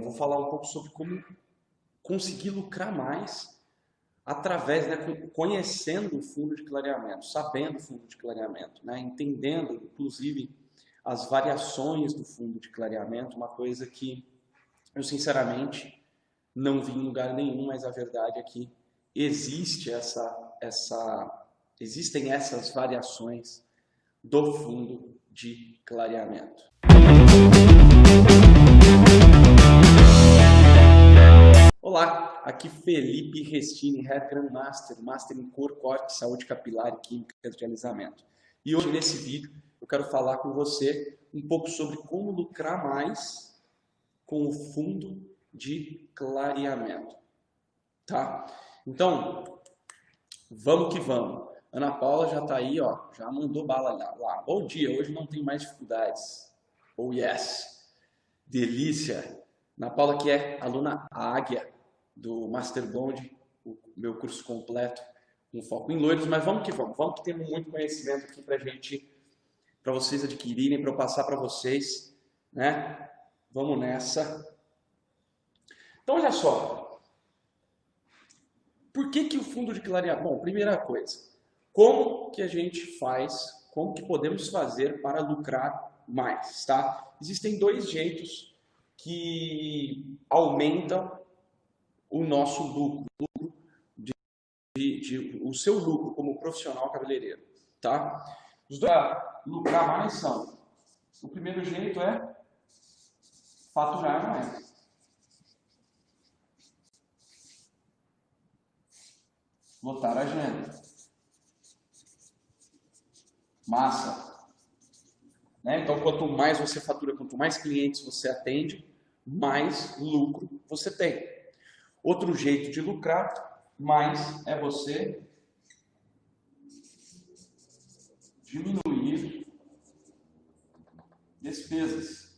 Vou falar um pouco sobre como conseguir lucrar mais através, né, conhecendo o fundo de clareamento, sabendo o fundo de clareamento, né, entendendo, inclusive, as variações do fundo de clareamento, uma coisa que eu, sinceramente, não vi em lugar nenhum, mas a verdade é que existem essas variações do fundo de clareamento. Olá, aqui Felipe Restini, Hair Grandmaster, Master em Cor, Corte, Saúde Capilar e Química de Alisamento. E hoje nesse vídeo eu quero falar com você um pouco sobre como lucrar mais com o fundo de clareamento, tá? Então, vamos que vamos. Ana Paula já tá aí, ó, já mandou bala lá. Bom dia, hoje não tem mais dificuldades. Oh yes, delícia. Ana Paula que é aluna águia do Master Blonde, o meu curso completo com foco em loiros, mas vamos que temos muito conhecimento aqui para vocês adquirirem, para eu passar para vocês, né? Vamos nessa. Então, olha só. Por que o fundo de clareamento? Bom, primeira coisa, como que a gente faz, como que podemos fazer para lucrar mais, tá? Existem dois jeitos que aumentam o nosso lucro, o seu lucro como profissional cabeleireiro, tá? Os dois para lucrar mais são, o primeiro jeito é faturar mais. Lotar a agenda. Massa. Né? Então, quanto mais você fatura, quanto mais clientes você atende, mais lucro você tem. Outro jeito de lucrar mais é você diminuir despesas.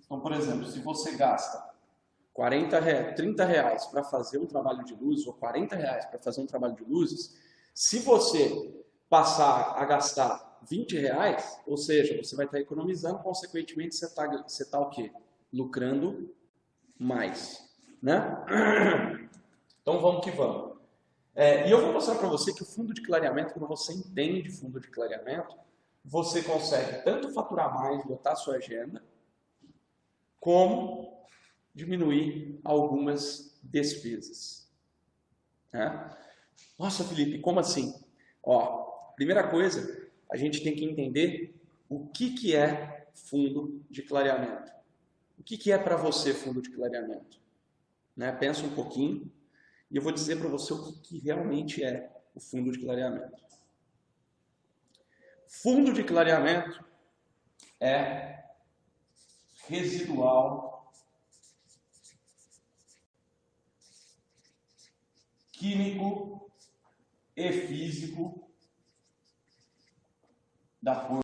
Então, por exemplo, se você gasta 30 reais para fazer um trabalho de luzes ou 40 reais para fazer um trabalho de luzes, se você passar a gastar 20 reais, ou seja, você vai estar economizando, consequentemente você tá o quê? Lucrando mais, né? Então vamos que vamos. E eu vou mostrar para você que o fundo de clareamento, quando você entende fundo de clareamento, você consegue tanto faturar mais, botar sua agenda, como diminuir algumas despesas. Né? Nossa, Felipe, como assim? Ó, primeira coisa, a gente tem que entender o que é fundo de clareamento. O que é para você fundo de clareamento? Né? Pensa um pouquinho e eu vou dizer para você o que realmente é o fundo de clareamento. Fundo de clareamento é residual químico e físico da cor.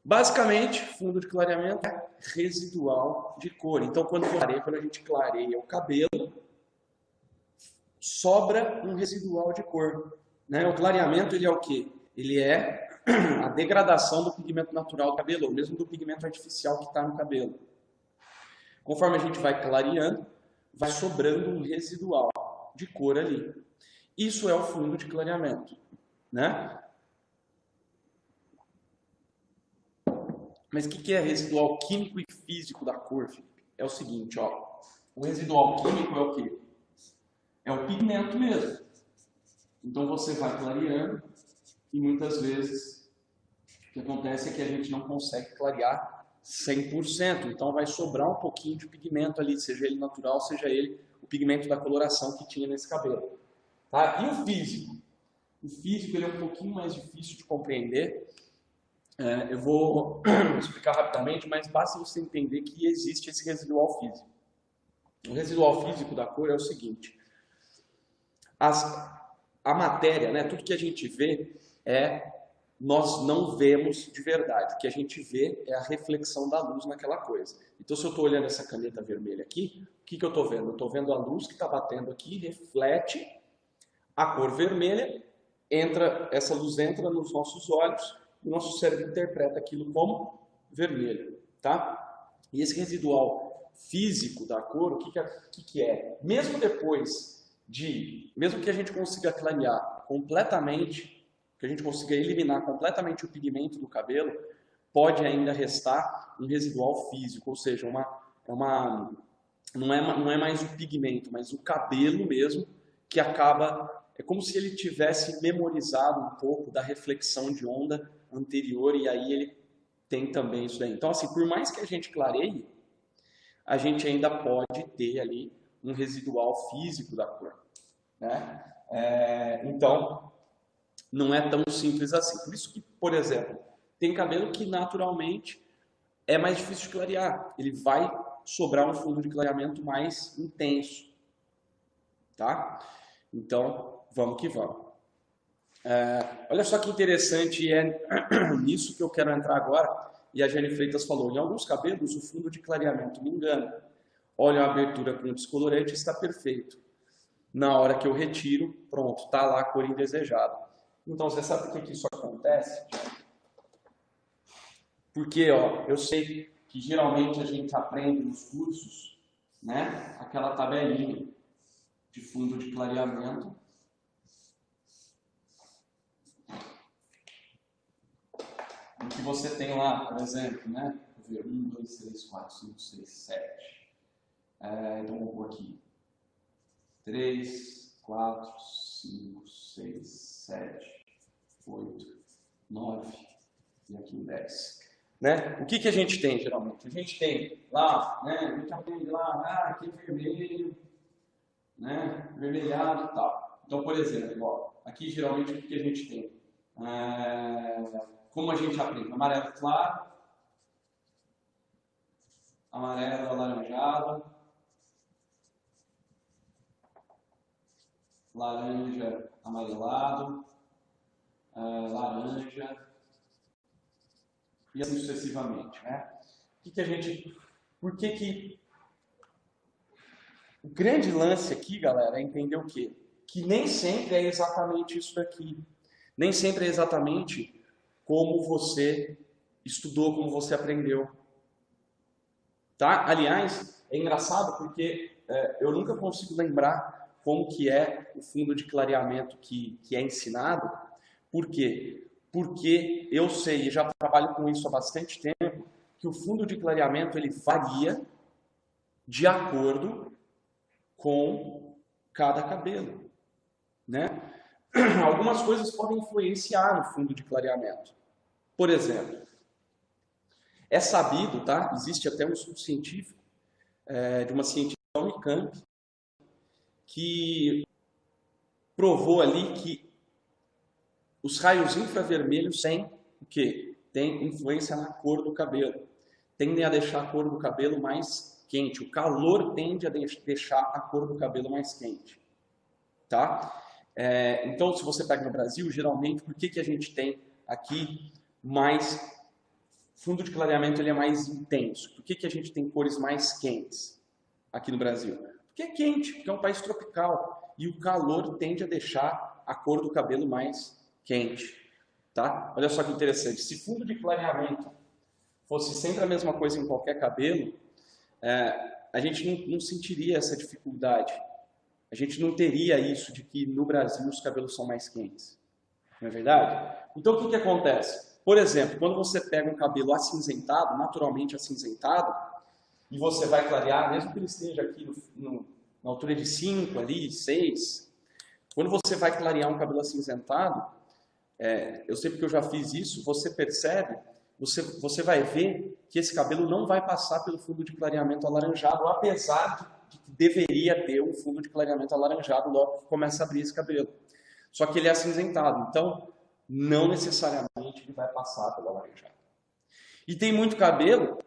Basicamente, fundo de clareamento é residual de cor. Então, quando a gente clareia o cabelo, sobra um residual de cor. Né? O clareamento ele é o quê? Ele é a degradação do pigmento natural do cabelo, ou mesmo do pigmento artificial que está no cabelo. Conforme a gente vai clareando, vai sobrando um residual de cor ali. Isso é o fundo de clareamento, né? Mas o que é residual químico e físico da cor, Felipe? É o seguinte, ó. O residual químico é o quê? É o pigmento mesmo. Então você vai clareando e muitas vezes o que acontece é que a gente não consegue clarear 100%. Então vai sobrar um pouquinho de pigmento ali, seja ele natural, seja ele o pigmento da coloração que tinha nesse cabelo. Tá? E o físico? O físico ele é um pouquinho mais difícil de compreender. Eu vou explicar rapidamente, mas basta você entender que existe esse residual físico. O residual físico da cor é o seguinte: a matéria, né, tudo que a gente vê nós não vemos de verdade. O que a gente vê é a reflexão da luz naquela coisa. Então, se eu estou olhando essa caneta vermelha aqui, o que eu estou vendo? Eu estou vendo a luz que está batendo aqui, reflete a cor vermelha essa luz entra nos nossos olhos e o nosso cérebro interpreta aquilo como vermelho, tá? E esse residual físico da cor, o que é? Mesmo que a gente consiga clarear completamente, que a gente consiga eliminar completamente o pigmento do cabelo, pode ainda restar um residual físico, ou seja, não é mais o pigmento, mas o cabelo mesmo, que acaba, é como se ele tivesse memorizado um pouco da reflexão de onda anterior, e aí ele tem também isso daí. Então, assim, por mais que a gente clareie, a gente ainda pode ter ali um residual físico da cor, né? Então, não é tão simples assim. Por isso que, por exemplo, tem cabelo que naturalmente é mais difícil de clarear. Ele vai sobrar um fundo de clareamento mais intenso, tá? Então, vamos que vamos. Olha só que interessante, é nisso que eu quero entrar agora. E a Jenny Freitas falou, em alguns cabelos o fundo de clareamento me engana. Olha a abertura com o descolorante, está perfeito. Na hora que eu retiro, pronto, está lá a cor indesejada. Então, você sabe por que isso acontece? Porque, ó, eu sei que geralmente a gente aprende nos cursos, né, aquela tabelinha de fundo de clareamento. O que você tem lá, por exemplo, né? Vou ver, 1, 2, 3, 4, 5, 6, 7. Então, vou pôr aqui. 3, 4, 5, 6, 7, 8, 9 e aqui 10. Né? O que a gente tem, geralmente? A gente tem lá, né? A gente aprende lá, aqui é vermelho, né? Vermelhado e tal. Então, por exemplo, ó, aqui geralmente o que a gente tem? Como a gente aprende? Amarelo claro, amarelo alaranjado, laranja amarelado, laranja, e assim sucessivamente, né? Por que que... O grande lance aqui, galera, é entender o quê? Que nem sempre é exatamente isso daqui. Nem sempre é exatamente como você estudou, como você aprendeu. Tá? Aliás, é engraçado porque eu nunca consigo lembrar como que é o fundo de clareamento que é ensinado. Por quê? Porque eu sei, e já trabalho com isso há bastante tempo, que o fundo de clareamento ele varia de acordo com cada cabelo, né? Algumas coisas podem influenciar no fundo de clareamento. Por exemplo, é sabido, tá? Existe até um estudo científico de uma cientista da Unicamp que provou ali que os raios infravermelhos têm o quê? Tem influência na cor do cabelo. Tendem a deixar a cor do cabelo mais quente. O calor tende a deixar a cor do cabelo mais quente. Tá? Então, se você pega no Brasil, geralmente, por que a gente tem aqui mais... Fundo de clareamento ele é mais intenso. Por que a gente tem cores mais quentes aqui no Brasil? Porque é quente, porque é um país tropical. E o calor tende a deixar a cor do cabelo mais quente. Tá? Olha só que interessante. Se fundo de clareamento fosse sempre a mesma coisa em qualquer cabelo, a gente não sentiria essa dificuldade. A gente não teria isso de que no Brasil os cabelos são mais quentes. Não é verdade? Então o que acontece? Por exemplo, quando você pega um cabelo acinzentado, naturalmente acinzentado, e você vai clarear, mesmo que ele esteja aqui na altura de 5 ali, 6, quando você vai clarear um cabelo acinzentado, eu sei porque eu já fiz isso, você percebe, você vai ver que esse cabelo não vai passar pelo fundo de clareamento alaranjado, apesar de que deveria ter um fundo de clareamento alaranjado logo que começa a abrir esse cabelo. Só que ele é acinzentado, então não necessariamente ele vai passar pelo alaranjado. E tem muito cabelo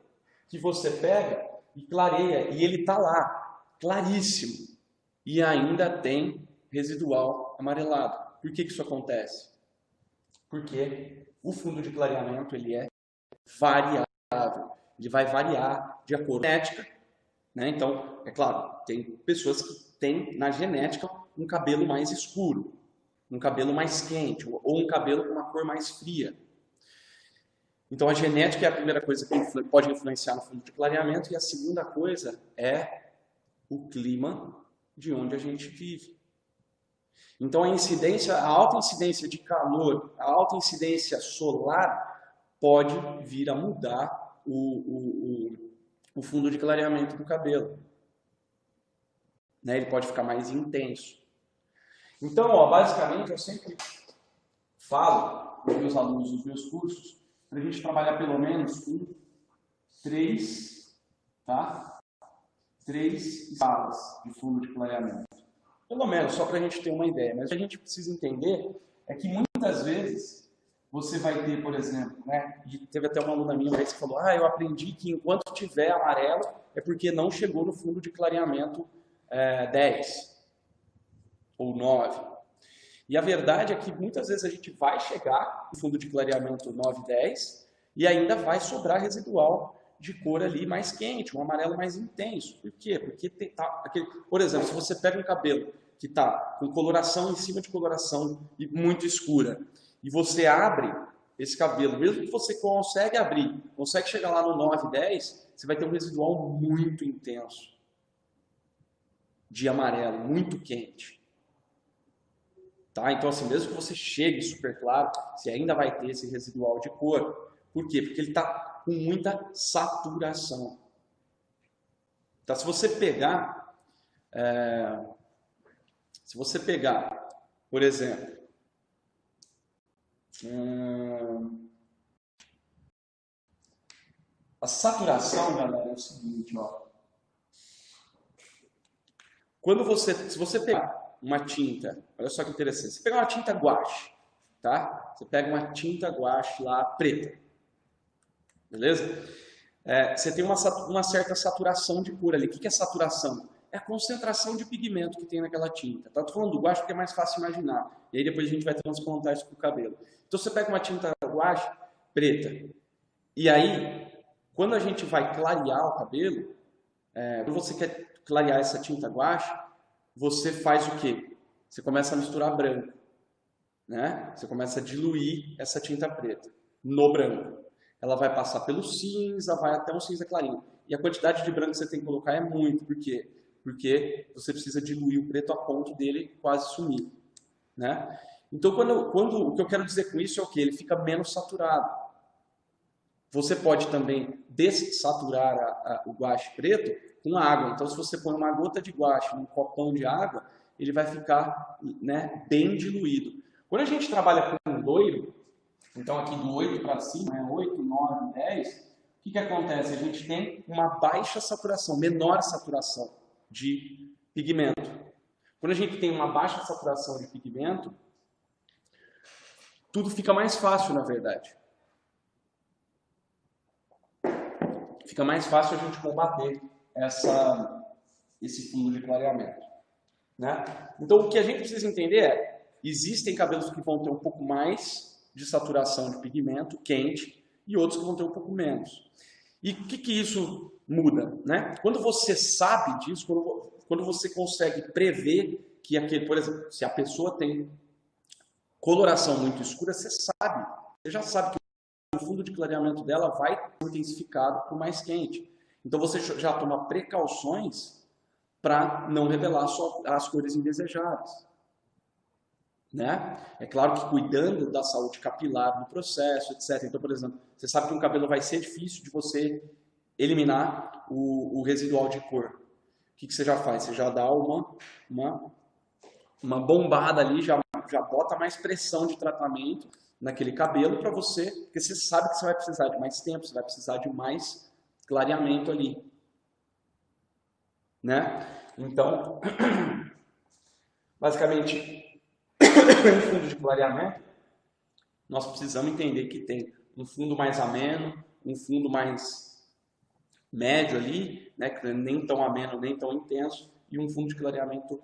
que você pega e clareia, e ele está lá, claríssimo, e ainda tem residual amarelado. Por que isso acontece? Porque o fundo de clareamento ele é variável, ele vai variar de acordo com a genética, né? Então, é claro, tem pessoas que têm na genética um cabelo mais escuro, um cabelo mais quente ou um cabelo com uma cor mais fria. Então a genética é a primeira coisa que pode influenciar no fundo de clareamento, e a segunda coisa é o clima de onde a gente vive. Então a alta incidência de calor, a alta incidência solar pode vir a mudar o fundo de clareamento do cabelo. Né? Ele pode ficar mais intenso. Então, ó, basicamente, eu sempre falo para os meus alunos nos meus cursos para a gente trabalhar pelo menos com três escalas de fundo de clareamento. Pelo menos, só para a gente ter uma ideia. Mas o que a gente precisa entender é que muitas vezes você vai ter, por exemplo, né? Teve até uma aluna minha uma vez que falou: eu aprendi que enquanto tiver amarelo é porque não chegou no fundo de clareamento 10 ou 9. E a verdade é que muitas vezes a gente vai chegar no fundo de clareamento 9, 10 e ainda vai sobrar residual de cor ali mais quente, um amarelo mais intenso. Por quê? Porque por exemplo, se você pega um cabelo que está com coloração em cima de coloração e muito escura, e você abre esse cabelo, mesmo que você consegue abrir, consegue chegar lá no 9, 10, você vai ter um residual muito intenso de amarelo, muito quente. Tá? Então, assim, mesmo que você chegue super claro, você ainda vai ter esse residual de cor. Por quê? Porque ele está com muita saturação. Tá? Se você pegar, por exemplo, a saturação, galera, é o seguinte, ó. Se você pegar uma tinta, olha só que interessante, você pegar uma tinta guache, tá? Você pega uma tinta guache lá preta, beleza? Você tem uma certa saturação de cor ali. O que é saturação? É a concentração de pigmento que tem naquela tinta. Tá? Tô falando do guache porque é mais fácil imaginar. E aí depois a gente vai transplantar isso para o cabelo. Então você pega uma tinta guache preta. E aí, quando a gente vai clarear o cabelo, quando você quer clarear essa tinta guache, você faz o quê? Você começa a misturar branco. Né? Você começa a diluir essa tinta preta no branco. Ela vai passar pelo cinza, vai até um cinza clarinho. E a quantidade de branco que você tem que colocar é muito. Por quê? Porque você precisa diluir o preto a ponto dele quase sumir. Né? Então, o que eu quero dizer com isso é o quê? Ele fica menos saturado. Você pode também dessaturar o guache preto com água. Então, se você põe uma gota de guache num copão de água, ele vai ficar, né, bem diluído. Quando a gente trabalha com loiro, então aqui do 8 para cima, 8, 9, 10, o que acontece? A gente tem uma baixa saturação, menor saturação de pigmento. Quando a gente tem uma baixa saturação de pigmento, tudo fica mais fácil, na verdade. Fica mais fácil a gente combater esse fundo de clareamento. Né? Então, o que a gente precisa entender é: existem cabelos que vão ter um pouco mais de saturação de pigmento quente e outros que vão ter um pouco menos. E o que isso muda? Né? Quando você sabe disso, quando você consegue prever que por exemplo, se a pessoa tem coloração muito escura, você já sabe que o fundo de clareamento dela vai ser intensificado por mais quente. Então você já toma precauções para não revelar as cores indesejáveis. Né? É claro que cuidando da saúde capilar no processo, etc. Então, por exemplo, você sabe que um cabelo vai ser difícil de você eliminar o residual de cor. O que você já faz? Você já dá uma bombada ali, já bota mais pressão de tratamento naquele cabelo para você, porque você sabe que você vai precisar de mais tempo, você vai precisar de mais clareamento ali. Né? Então, basicamente, em fundo de clareamento, nós precisamos entender que tem um fundo mais ameno, um fundo mais médio ali, né, que nem tão ameno, nem tão intenso, e um fundo de clareamento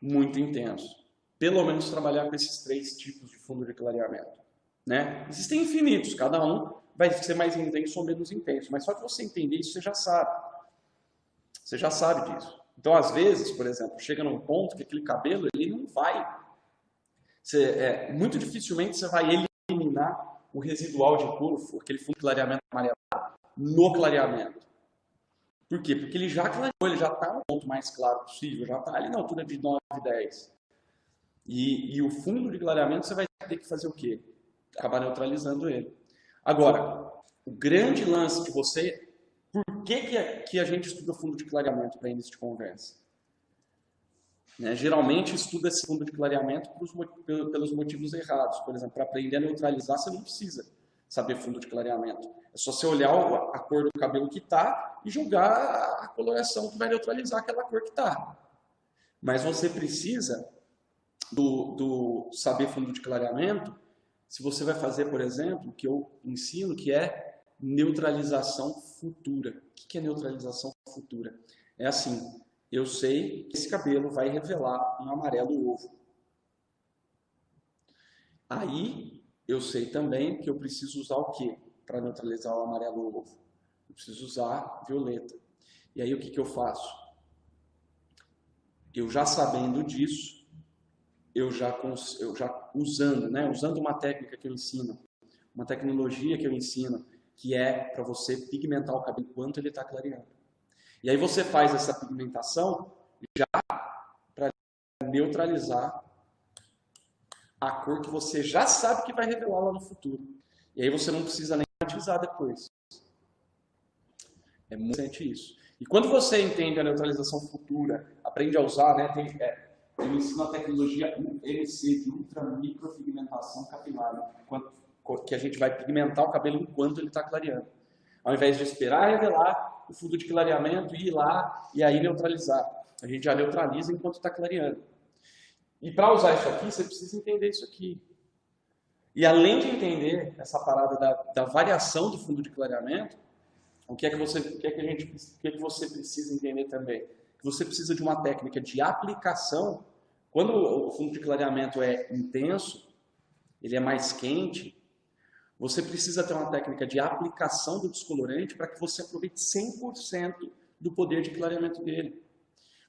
muito intenso. Pelo menos trabalhar com esses 3 tipos de fundo de clareamento. Né? Existem infinitos, cada um vai ser mais intenso ou menos intenso, mas só que você entender isso, você já sabe. Você já sabe disso. Então, às vezes, por exemplo, chega num ponto que aquele cabelo ele não vai Muito dificilmente você vai eliminar o residual de cor, aquele fundo de clareamento amarelo, no clareamento. Por quê? Porque ele já clareou, ele já está no ponto mais claro possível, já está ali na altura de 9, 10. E o fundo de clareamento você vai ter que fazer o quê? Acabar neutralizando ele. Agora, o grande lance de você... Por que a gente estuda fundo de clareamento para início de conversa? Né? Geralmente estuda esse fundo de clareamento pelos motivos errados. Por exemplo, para aprender a neutralizar, você não precisa saber fundo de clareamento. É só você olhar a cor do cabelo que está e jogar a coloração que vai neutralizar aquela cor que está. Mas você precisa do saber fundo de clareamento se você vai fazer, por exemplo, o que eu ensino, que é neutralização futura. O que é neutralização futura? É assim, eu sei que esse cabelo vai revelar um amarelo ovo. Aí, eu sei também que eu preciso usar o quê para neutralizar o amarelo ovo? Eu preciso usar violeta. E aí, o que eu faço? Eu já sabendo disso, eu já usando uma técnica que eu ensino, uma tecnologia que eu ensino, que é para você pigmentar o cabelo enquanto ele está clareando. E aí você faz essa pigmentação já para neutralizar a cor que você já sabe que vai revelar lá no futuro. E aí você não precisa nem matizar depois. É muito interessante isso. E quando você entende a neutralização futura, aprende a usar, né, eu ensino a tecnologia UMC, de ultramicropigmentação capilar, que a gente vai pigmentar o cabelo enquanto ele está clareando. Ao invés de esperar revelar o fundo de clareamento, ir lá e aí neutralizar. A gente já neutraliza enquanto está clareando. E para usar isso aqui, você precisa entender isso aqui. E além de entender essa parada da variação do fundo de clareamento, o que é que você precisa entender também? Que você precisa de uma técnica de aplicação. Quando o fundo de clareamento é intenso, ele é mais quente, você precisa ter uma técnica de aplicação do descolorante para que você aproveite 100% do poder de clareamento dele.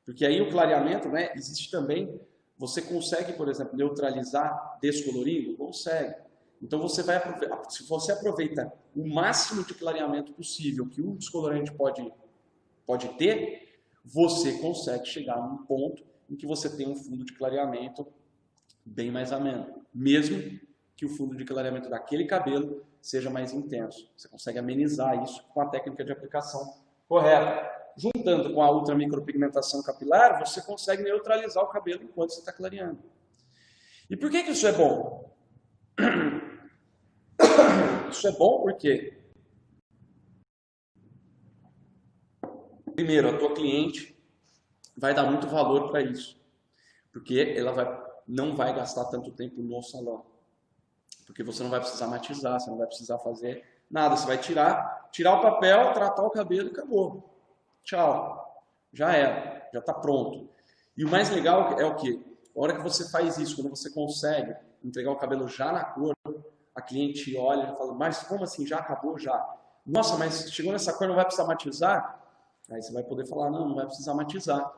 Porque aí o clareamento, né, existe também, você consegue, por exemplo, neutralizar descolorindo? Consegue. Então se você aproveita o máximo de clareamento possível que um descolorante pode ter, você consegue chegar num ponto em que você tem um fundo de clareamento bem mais ameno, mesmo que o fundo de clareamento daquele cabelo seja mais intenso. Você consegue amenizar isso com a técnica de aplicação correta. Juntando com a ultramicropigmentação capilar, você consegue neutralizar o cabelo enquanto você está clareando. E por que isso é bom? Isso é bom porque, primeiro, a tua cliente vai dar muito valor para isso. Porque ela não vai gastar tanto tempo no salão. Porque você não vai precisar matizar, você não vai precisar fazer nada. Você vai tirar o papel, tratar o cabelo e acabou. Tchau. Já era. Já está pronto. E o mais legal é o quê? A hora que você faz isso, quando você consegue entregar o cabelo já na cor, a cliente olha e fala, mas como assim? Já acabou? Já. Nossa, mas chegou nessa cor, não vai precisar matizar? Aí você vai poder falar, não vai precisar matizar.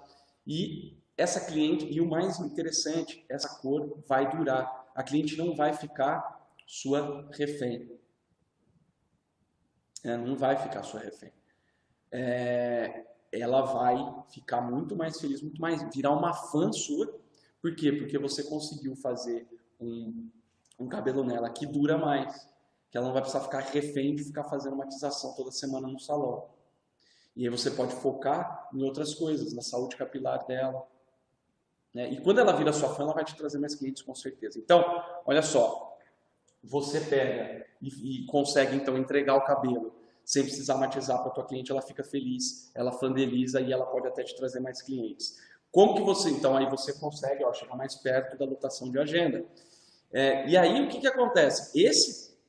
E essa cliente, e o mais interessante, essa cor vai durar. A cliente não vai ficar sua refém. Não vai ficar sua refém. Ela vai ficar muito mais feliz, virar uma fã sua. Por quê? Porque você conseguiu fazer um cabelo nela que dura mais. Que ela não vai precisar ficar refém de ficar fazendo matização toda semana no salão. E aí você pode focar em outras coisas, na saúde capilar dela. Né? E quando ela vira sua fã, ela vai te trazer mais clientes com certeza. Então, olha só, você pega e consegue então entregar o cabelo sem precisar matizar para a tua cliente, ela fica feliz, ela fandeliza e ela pode até te trazer mais clientes. Como que você, então, aí você consegue chegar mais perto da lotação de agenda. E aí o que acontece?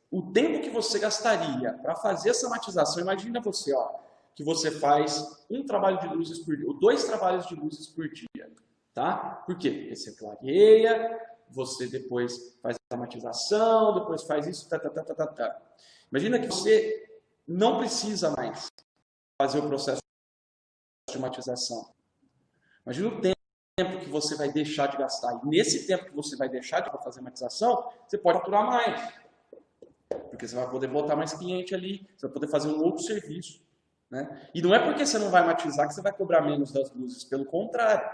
O tempo que você gastaria para fazer essa matização, imagina você, que você faz um trabalho de luzes por dia, ou 2 trabalhos de luzes por dia, tá? Por quê? Porque você clareia, você depois faz a matização, depois faz isso, Imagina que você não precisa mais fazer o processo de matização. Imagina o tempo tempo que você vai deixar de gastar. E nesse tempo que você vai deixar de fazer matização, você pode faturar mais. Porque você vai poder botar mais cliente ali, você vai poder fazer um outro serviço. Né? E não é porque você não vai matizar que você vai cobrar menos das luzes, pelo contrário.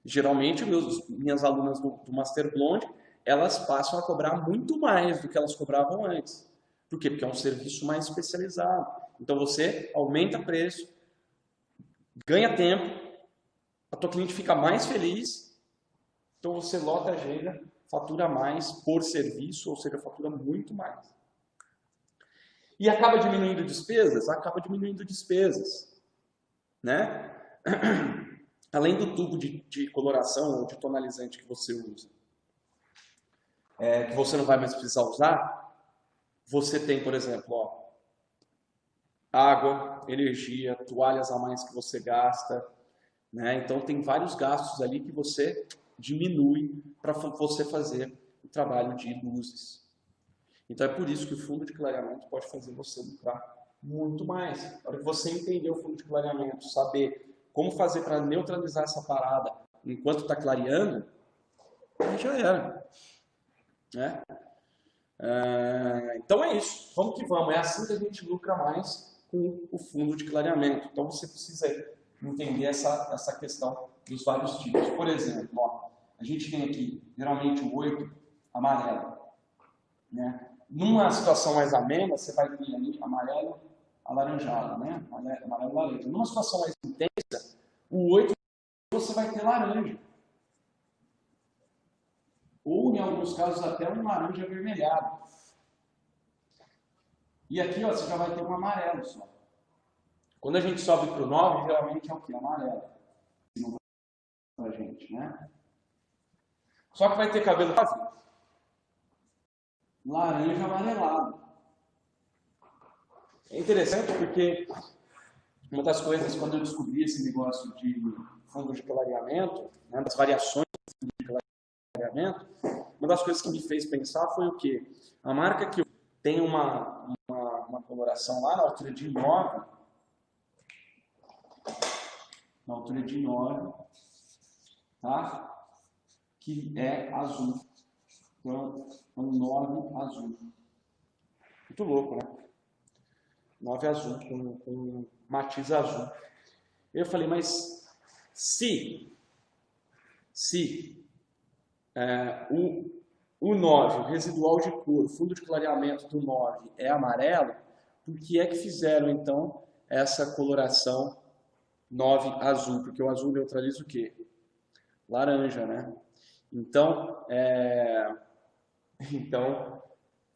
Geralmente, minhas alunas do Master Blonde, elas passam a cobrar muito mais do que elas cobravam antes. Por quê? Porque é um serviço mais especializado. Então você aumenta o preço, ganha tempo, a tua cliente fica mais feliz, então você lota a agenda, fatura mais por serviço, ou seja, fatura muito mais. E acaba diminuindo despesas? Acaba diminuindo despesas. Né? Além do tubo de coloração ou de tonalizante que você usa, que você não vai mais precisar usar, você tem, por exemplo, ó, água, energia, toalhas a mais que você gasta. Né? Então tem vários gastos ali que você diminui para você fazer o trabalho de luzes. Então é por isso que o fundo de clareamento pode fazer você lucrar muito mais. Na hora que você entender o fundo de clareamento, saber como fazer para neutralizar essa parada enquanto está clareando, aí já era. Né? Então é isso. Vamos que vamos. É assim que a gente lucra mais com o fundo de clareamento. Então você precisa entender essa questão dos vários tipos. Por exemplo, ó, a gente tem aqui, geralmente, o 8 amarelo. Né? Numa situação mais amena, você vai ter ali amarelo alaranjado, né? Amarelo laranja. Numa situação mais intensa, o 8 você vai ter laranja. Ou, em alguns casos, até um laranja avermelhado. E aqui, ó, você já vai ter um amarelo só. Quando a gente sobe para o 9, geralmente é o que? Amarelo. Pra gente, né? Só que vai ter cabelo laranja amarelado. É interessante porque uma das coisas, quando eu descobri esse negócio de fundo de clareamento, né, das variações do fundo de clareamento, uma das coisas que me fez pensar foi o quê? A marca que tem uma coloração lá na altura de 9, tá? Que é azul. Então, é um 9 azul. Muito louco, né? 9 azul, com matiz azul. Eu falei, mas se o 9, o residual de cor, o fundo de clareamento do 9 é amarelo, por que é que fizeram, então, essa coloração 9 azul? Porque o azul neutraliza o quê? Laranja, né? Então,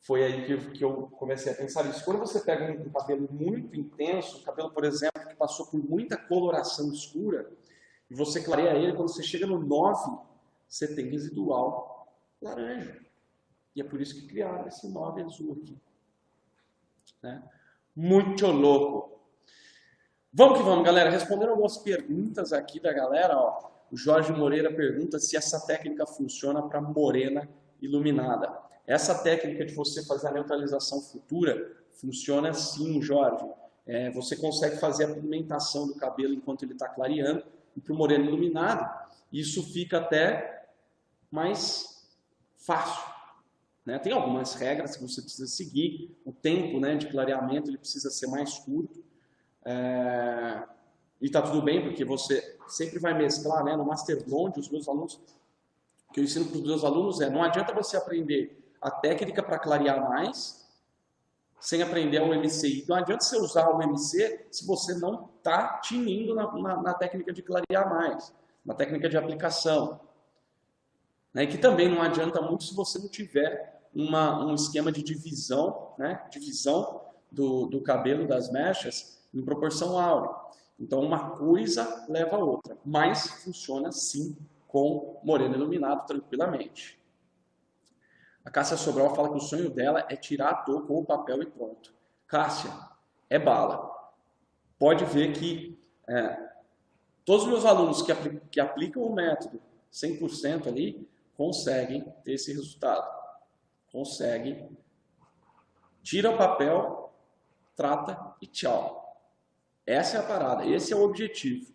foi aí que eu comecei a pensar isso. Quando você pega um cabelo muito intenso, um cabelo, por exemplo, que passou por muita coloração escura, e você clareia ele, quando você chega no 9, você tem residual laranja. E é por isso que criaram esse 9 azul aqui. Né? Muito louco. Vamos que vamos, galera. Respondendo algumas perguntas aqui da galera, ó. O Jorge Moreira pergunta se essa técnica funciona para morena iluminada. Essa técnica de você fazer a neutralização futura funciona sim, Jorge. Você consegue fazer a pigmentação do cabelo enquanto ele está clareando e para o moreno iluminado, isso fica até mais fácil. Né? Tem algumas regras que você precisa seguir, o tempo, né, de clareamento ele precisa ser mais curto. E está tudo bem, porque você sempre vai mesclar, né? No Master Blonde, os meus alunos, o que eu ensino para os meus alunos não adianta você aprender a técnica para clarear mais, sem aprender o MCI. Não adianta você usar o MC se você não está tinindo na técnica de clarear mais, na técnica de aplicação. Né? E que também não adianta muito se você não tiver um esquema de divisão, né? Divisão do cabelo, das mechas, em proporção áurea. Então, uma coisa leva a outra, mas funciona sim com moreno iluminado tranquilamente. A Cássia Sobral fala que o sonho dela é tirar a touca ou o papel e pronto. Cássia, é bala. Pode ver que todos os meus alunos que aplicam o método 100% ali, conseguem ter esse resultado. Conseguem. Tira o papel, trata e tchau. Essa é a parada, esse é o objetivo.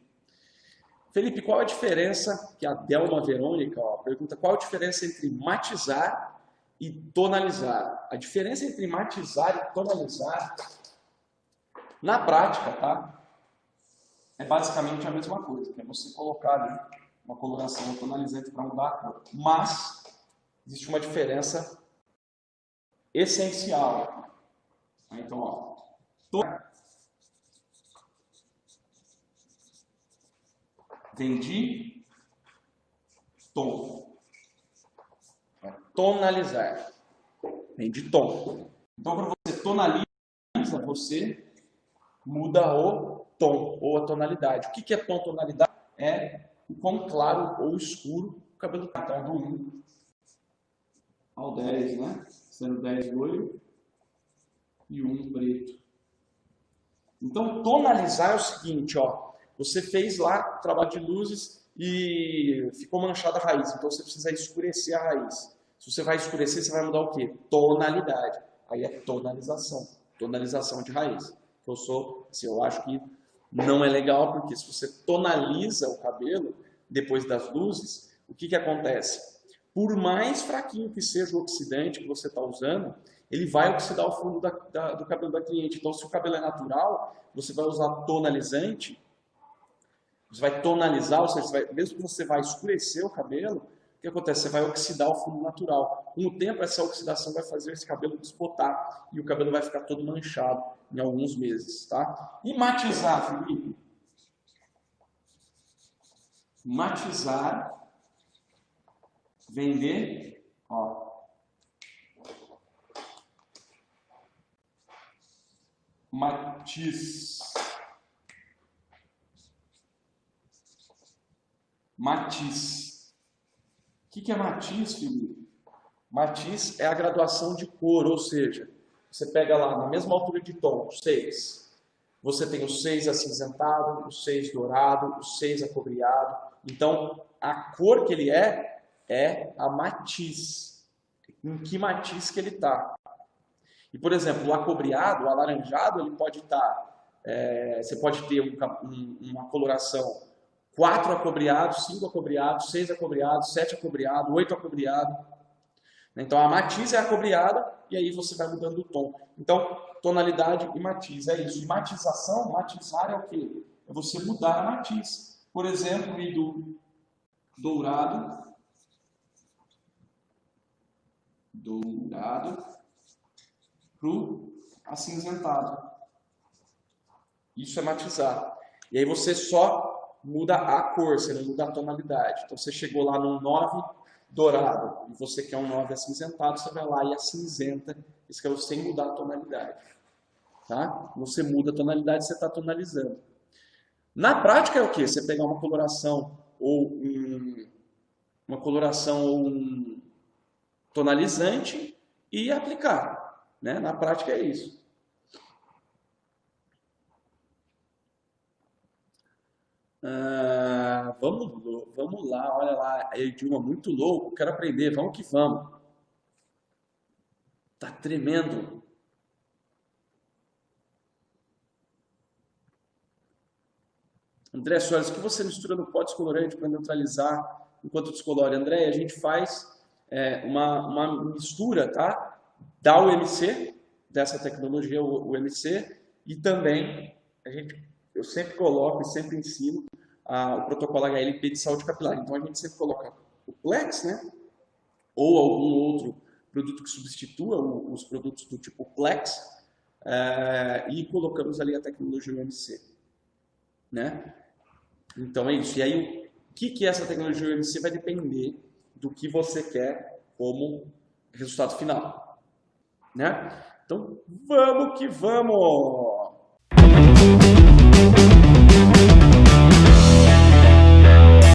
Felipe, qual a diferença, que a Delma Verônica pergunta, qual a diferença entre matizar e tonalizar? A diferença entre matizar e tonalizar, na prática, tá? É basicamente a mesma coisa, que é você colocar ali uma coloração tonalizante para mudar a cor. Mas existe uma diferença essencial. Então, ó, vem de tom. É tonalizar. Vem de tom. Então, quando você tonaliza, você muda o tom ou a tonalidade. O que é tom, tonalidade? É o quão claro ou escuro o cabelo está. Então, do 1 ao 10, né? Sendo 10 loiro e 1 preto. Então, tonalizar é o seguinte, ó. Você fez lá o trabalho de luzes e ficou manchada a raiz. Então, você precisa escurecer a raiz. Se você vai escurecer, você vai mudar o quê? Tonalidade. Aí é tonalização. Tonalização de raiz. Eu acho que não é legal, porque se você tonaliza o cabelo depois das luzes, o que acontece? Por mais fraquinho que seja o oxidante que você está usando, ele vai oxidar o fundo do cabelo da cliente. Então, se o cabelo é natural, você vai usar tonalizante, você vai tonalizar, ou seja, mesmo que você vai escurecer o cabelo, o que acontece? Você vai oxidar o fundo natural. Com o tempo, essa oxidação vai fazer esse cabelo desbotar e o cabelo vai ficar todo manchado em alguns meses, tá? E matizar, Felipe? Matizar vem de, ó, matiz. Matiz. O que é matiz, Felipe? Matiz é a graduação de cor, ou seja, você pega lá na mesma altura de tom, 6. Você tem o 6 acinzentado, o 6 dourado, o 6 acobreado. Então, a cor que ele é a matiz. Em que matiz que ele está. E, por exemplo, o acobreado, o alaranjado, ele pode estar... você pode ter uma coloração 4 acobreados, 5 acobreados, 6 acobreados, 7 acobreados, 8 acobreados. Então, a matiz é acobreada e aí você vai mudando o tom. Então, tonalidade e matiz, é isso. E matização, matizar é o quê? É você mudar a matiz. Por exemplo, ir do dourado para o acinzentado. Isso é matizar. E aí você só muda a cor, você não muda a tonalidade. Então você chegou lá num 9 dourado e você quer um 9 acinzentado, você vai lá e acinzenta esse cabelo sem mudar a tonalidade. Tá? Você muda a tonalidade, você está tonalizando. Na prática é o quê? Você pegar uma coloração ou um tonalizante e aplicar. Né? Na prática é isso. Vamos lá, olha lá, a Edilma, muito louco, quero aprender, vamos que vamos. Tá tremendo. André Soares, o que você mistura no pó descolorante para neutralizar enquanto descolore? André, a gente faz uma mistura, tá? Da UMC, dessa tecnologia UMC, e também eu sempre coloco e sempre ensino o protocolo HLP de saúde capilar. Então a gente sempre coloca o Plex, né? Ou algum outro produto que substitua os produtos do tipo Plex, e colocamos ali a tecnologia UMC, né? Então é isso. E aí o que é essa tecnologia UMC vai depender do que você quer como resultado final, né? Então vamos que vamos!